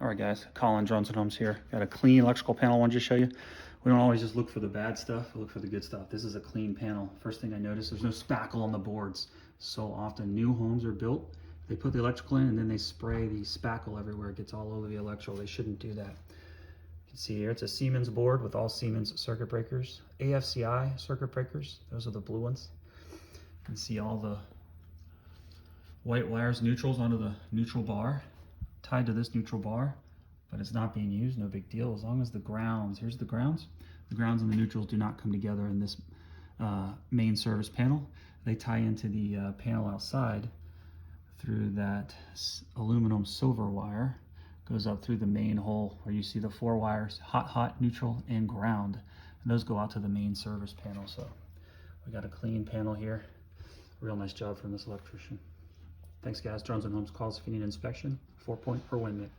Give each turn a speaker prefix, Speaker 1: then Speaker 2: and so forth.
Speaker 1: All right, guys, Colin Drones and Homes here. Got a clean electrical panel I wanted to show you. We don't always just look for the bad stuff, we look for the good stuff. This is a clean panel. First thing I noticed, there's no spackle on the boards. So often new homes are built, they put the electrical in and then they spray the spackle everywhere. It gets all over the electrical. They shouldn't do that. You can see here, it's a Siemens board with all Siemens circuit breakers. AFCI circuit breakers, those are the blue ones. You can see all the white wires, neutrals onto the neutral bar, tied to this neutral bar, but it's not being used, no big deal. As long as the grounds, here's the grounds and the neutrals do not come together in this main service panel. They tie into the panel outside through that aluminum silver wire, goes up through the main hole where you see the 4 wires, hot, neutral, and ground. And those go out to the main service panel. So we got a clean panel here. Real nice job from this electrician. Thanks guys. Drones and Homes, calls if you need inspection. 4-point per windmill.